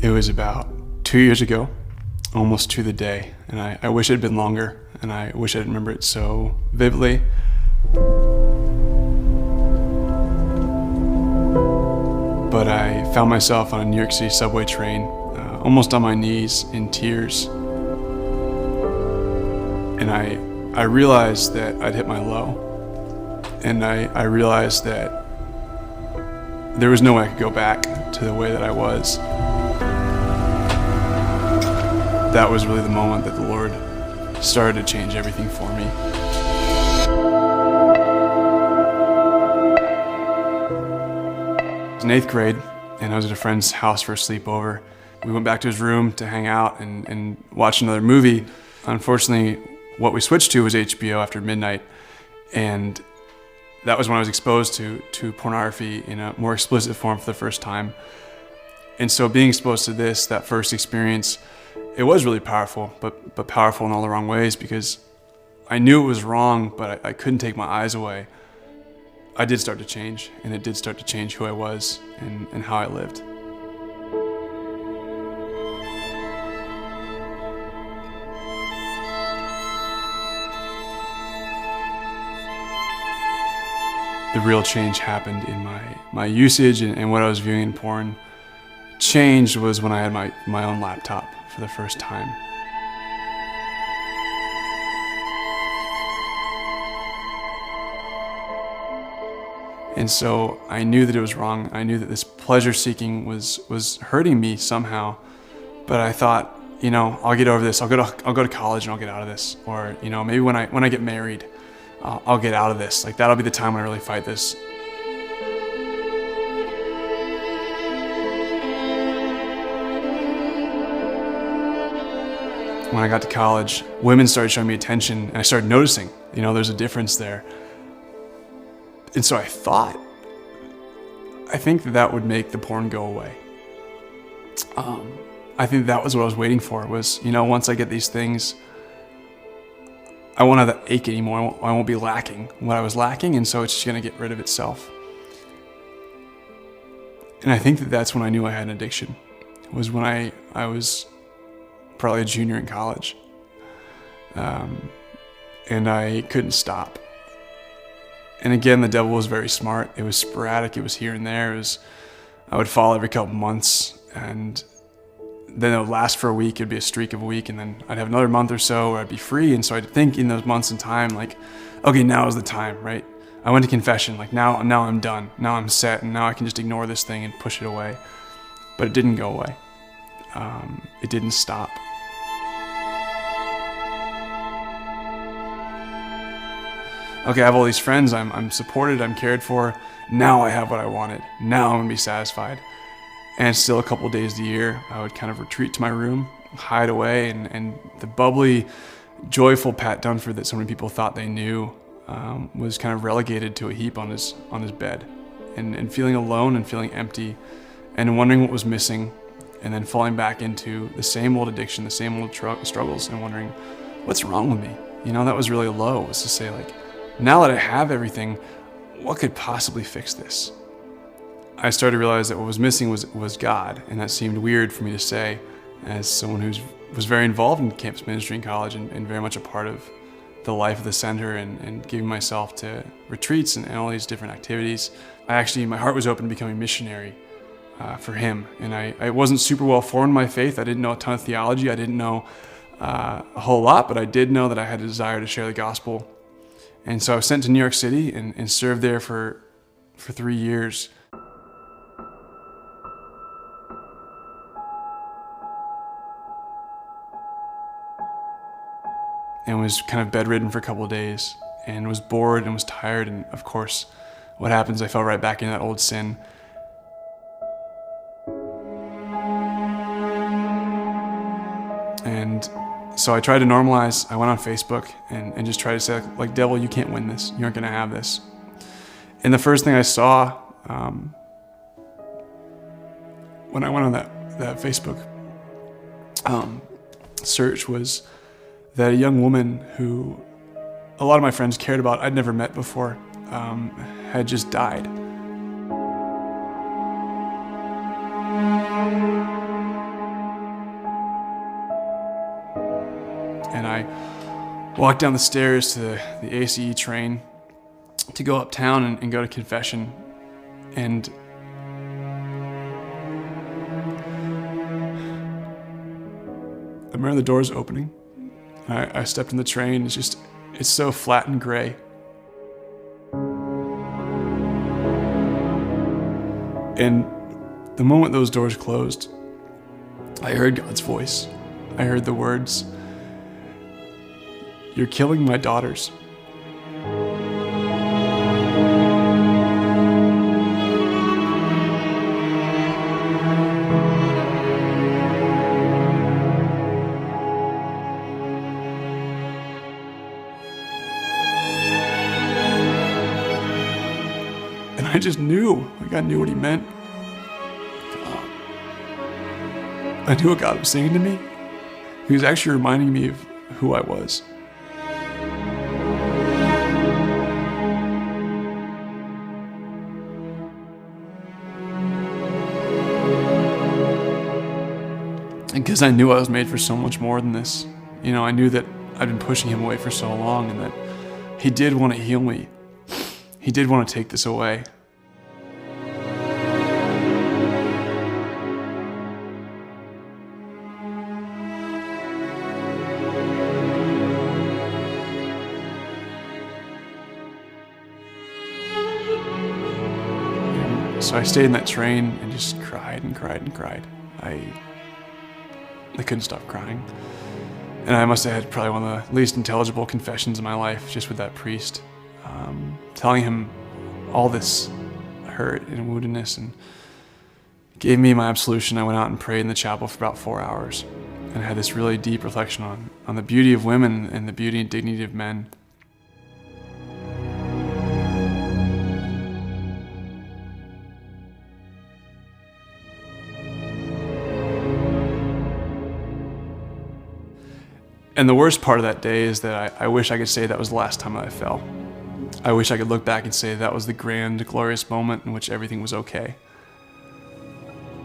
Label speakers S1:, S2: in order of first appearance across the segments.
S1: It was about 2 years ago, almost to the day, and I wish it had been longer, and I wish I didn't remember it so vividly. But I found myself on a New York City subway train, almost on my knees in tears. And I realized that I'd hit my low. And I realized that there was no way I could go back to the way that I was. That was really the moment that the Lord started to change everything for me. I was in 8th grade, and I was at a friend's house for a sleepover. We went back to his room to hang out and watch another movie. Unfortunately, what we switched to was HBO after midnight, and that was when I was exposed to pornography in a more explicit form for the first time. And so being exposed to this, that first experience, it was really powerful, but powerful in all the wrong ways, because I knew it was wrong, but I couldn't take my eyes away. I did start to change, and it did start to change who I was and how I lived. The real change happened in my usage and what I was viewing in porn. Changed was when I had my own laptop for the first time. And so I knew that it was wrong. I knew that this pleasure seeking was hurting me somehow. But I thought, I'll get over this. I'll go to college and I'll get out of this. Or, maybe when I get married, I'll get out of this. Like, that'll be the time when I really fight this. When I got to college, women started showing me attention, and I started noticing, there's a difference there. And so I think that would make the porn go away. I think that was what I was waiting for, was, once I get these things, I won't have that ache anymore. I won't be lacking what I was lacking, and so it's just gonna get rid of itself. And I think that's when I knew I had an addiction, was when I was probably a junior in college. And I couldn't stop. And again, the devil was very smart. It was sporadic, it was here and there. I would fall every couple months, and then it would last for a week. It'd be a streak of a week, and then I'd have another month or so where I'd be free. And so I'd think in those months in time, like, okay, now is the time, right? I went to confession, like now I'm done. Now I'm set, and now I can just ignore this thing and push it away. But it didn't go away. It didn't stop. Okay, I have all these friends, I'm supported, I'm cared for. Now I have what I wanted. Now I'm gonna be satisfied. And still a couple days a year, I would kind of retreat to my room, hide away, and the bubbly, joyful Pat Dunford that so many people thought they knew was kind of relegated to a heap on his bed. And feeling alone and feeling empty and wondering what was missing, and then falling back into the same old addiction, the same old struggles, and wondering, what's wrong with me? That was really low, was to say, like, now that I have everything, what could possibly fix this? I started to realize that what was missing was God, and that seemed weird for me to say as someone who was very involved in campus ministry in college and very much a part of the life of the center and giving myself to retreats and all these different activities. My heart was open to becoming a missionary for him, and I wasn't super well formed in my faith. I didn't know a ton of theology. I didn't know a whole lot, but I did know that I had a desire to share the gospel. And so I was sent to New York City and served there for 3 years. And was kind of bedridden for a couple of days, and was bored and was tired. And of course, what happens, I fell right back into that old sin. And so I tried to normalize. I went on Facebook and just tried to say, like, devil, you can't win this. You aren't gonna have this. And the first thing I saw when I went on that Facebook search was that a young woman who a lot of my friends cared about, I'd never met before, had just died. 2 And I walked down the stairs to the ACE train to go uptown and go to confession. And I remember the doors opening. I stepped in the train. It's so flat and gray. And the moment those doors closed, I heard God's voice. I heard the words, "You're killing my daughters." And I just knew, like I knew what he meant. I knew what God was saying to me. He was actually reminding me of who I was. And because I knew I was made for so much more than this. You know, I knew that I'd been pushing him away for so long and that he did want to heal me. He did want to take this away. So I stayed in that train and just cried and cried and cried. I couldn't stop crying. And I must have had probably one of the least intelligible confessions in my life, just with that priest, telling him all this hurt and woundedness, and gave me my absolution. I went out and prayed in the chapel for about 4 hours and had this really deep reflection on the beauty of women and the beauty and dignity of men. And the worst part of that day is that I wish I could say that was the last time I fell. I wish I could look back and say that was the grand, glorious moment in which everything was okay.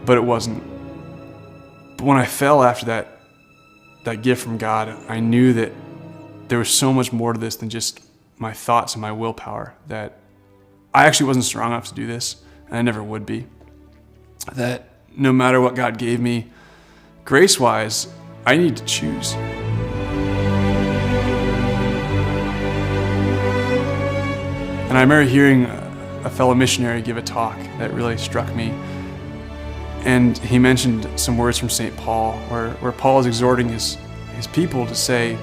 S1: But it wasn't. But when I fell after that gift from God, I knew that there was so much more to this than just my thoughts and my willpower, that I actually wasn't strong enough to do this, and I never would be. That no matter what God gave me, grace-wise, I need to choose. And I remember hearing a fellow missionary give a talk that really struck me. And he mentioned some words from St. Paul, where Paul is exhorting his people to say,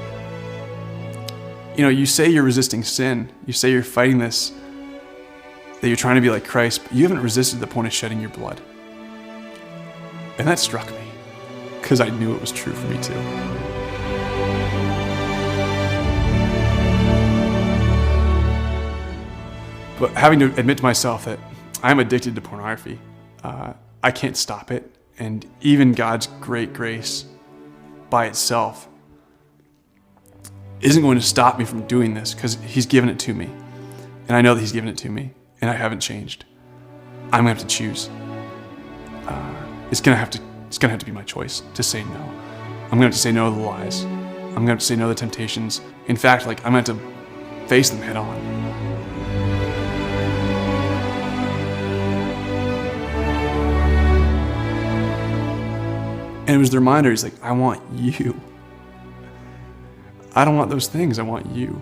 S1: you know, you say you're resisting sin, you say you're fighting this, that you're trying to be like Christ, but you haven't resisted the point of shedding your blood. And that struck me, because I knew it was true for me too. But having to admit to myself that I'm addicted to pornography, I can't stop it, and even God's great grace by itself isn't going to stop me from doing this, because He's given it to me, and I know that He's given it to me, and I haven't changed. I'm gonna have to choose. It's gonna have to be my choice to say no. I'm gonna have to say no to the lies. I'm gonna have to say no to the temptations. In fact, I'm gonna have to face them head on. And it was the reminder, he's like, I want you. I don't want those things, I want you.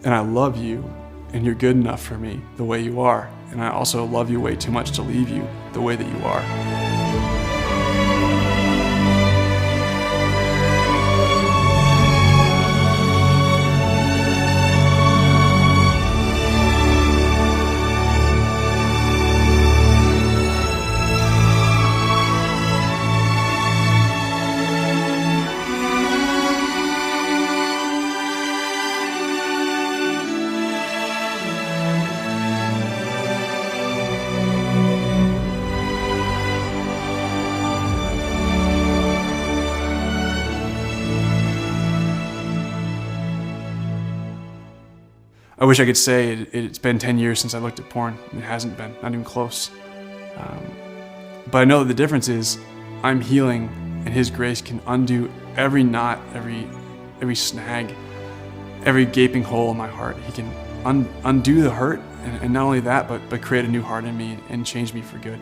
S1: And I love you, and you're good enough for me the way you are. And I also love you way too much to leave you the way that you are. I wish I could say it's been 10 years since I looked at porn. It hasn't been, not even close. But I know that the difference is I'm healing, and His grace can undo every knot, every every snag, every gaping hole in my heart. He can undo the hurt, and not only that, but create a new heart in me and change me for good.